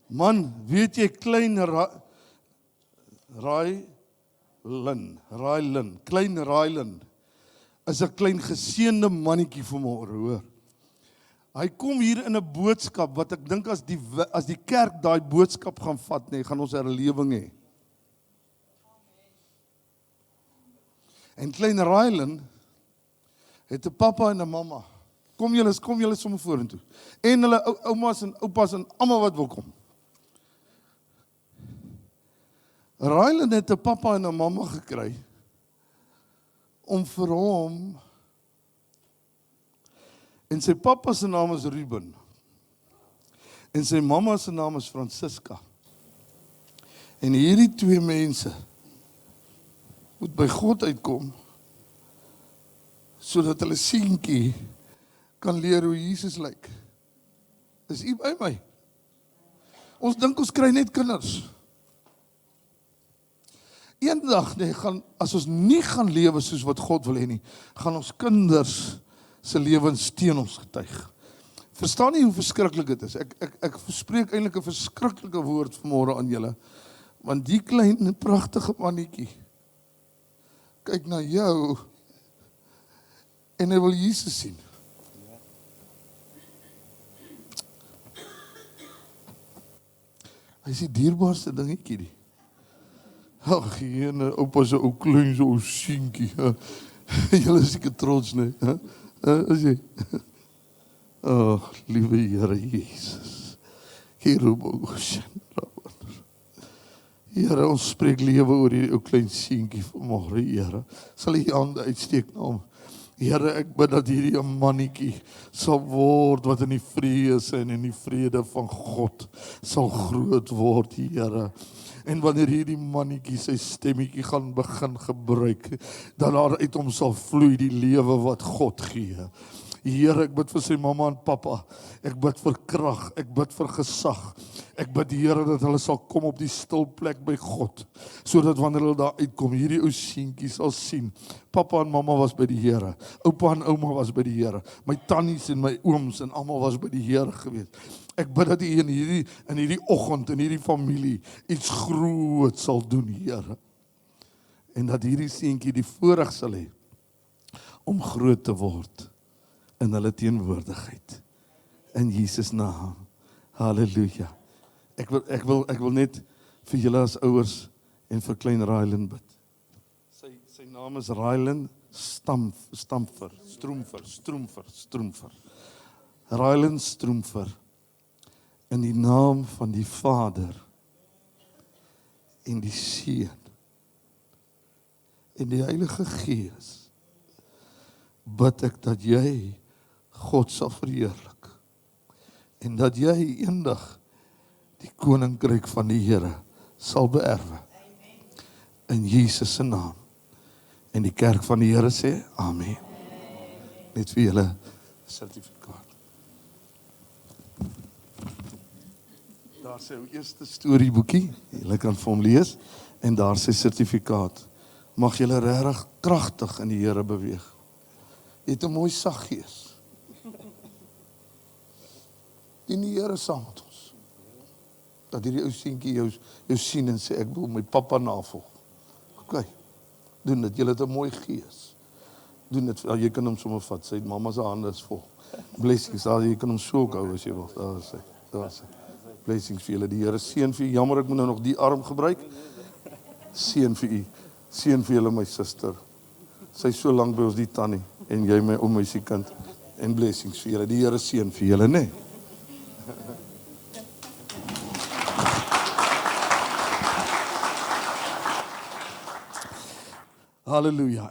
Man, weet jy, klein klein Rylan, is 'n klein geseënde mannetjie vanmôre, hoor. Hy kom hier in 'n boodskap, wat ek dink as die kerk daai boodskap gaan vat, nee, gaan ons herlewing hê. En klein Rylan het 'n pappa en 'n mamma. Kom julle sommer vorentoe. En hulle oumas en oupas en almal wat wil kom. Rylan het 'n pappa en 'n mamma gekry om vir hom, en sy pappa se naam is Ruben en sy mamma se naam is Francisca. En hierdie twee mense moet by God uitkom sodat hulle seentjie kan leer hoe Jesus lyk. Is u by my? Ons dink ons kry net kinders. Eendag, nee, as ons nie gaan lewe soos wat God wil hê nie, gaan ons kinders se lewens teen ons getuig. Verstaan nie hoe verskriklik dit is. Ek spreek eintlik 'n verskriklike woord vanmôre aan julle, want die klein pragtige mannetjie kyk na jou en hy wil Jesus sien. Hy is die dierbaarste dingetjie die. Ag, jene, oupa se ou klein so ou seentjie. Julle is seker trots, nee. Is jy? Ag, liewe Here Jesus. Here, ons spreek lewe oor hierdie ou klein seentjie vanmôre, Here. Sal U hande uitsteek na hom. Here, ek bid dat hierdie mannetjie sal word wat in die vrees en in die vrede van God sal groot word, Here. En wanneer hierdie mannetjie sy stemmetjie gaan begin gebruik, dan daar uit hom sal vloei die lewe wat God gee. Here, ek bid vir sy mamma en pappa, ek bid vir krag, ek bid vir gesag, ek bid Here dat hulle sal kom op die stil plek by God, sodat wanneer hulle daar uitkom, hierdie ou seentjie sal sien, pappa en mamma was by die Here, oupa en ouma was by die Here, my tannies en my ooms en almal was by die Here gewees. Ek bid dat U in hierdie oggend, in hierdie familie, iets groot sal doen, Here. En dat hierdie seentjie die voorreg sal hê om groot te word in hulle teenwoordigheid. In Jesus naam. Halleluja. Ek wil net vir julle as ouers en vir klein Rylan bid. Sy naam is Rylan Stroomfer. Rylan Stroomfer. In die naam van die Vader en die Seun en die Heilige Gees bid ek dat jy God sal verheerlik en dat jy eendag die koninkryk van die Here sal beerwe. In Jesus se naam. En die kerk van die Here sê amen. Net vir julle sertifikaat. Daar sê ou eerste storieboekie, julle kan vir hom lees, en daar sê sertifikaat. Mag julle regtig kragtig in die Here beweeg. Jy het 'n mooi sag gees. Die Here saam met ons. Dat hierdie ou seentjie jou sien en sê, ek wil my pappa navolg. OK, doen dit, julle het 'n mooi gees. Doen dit, jy kan hom sommer vat, sy mamma se hande is vol. Blessings, jy kan hom so ook hou as jy wil, daar is hy. Blessings vir julle, die Here seën vir u. Jammer ek moet nou nog die arm gebruik. Seën vir u. Seën vir julle my suster. Sy is so lank by ons die tannie en jy my ou meisiekind. En blessings vir julle. Die Here seën vir julle, né? Halleluja.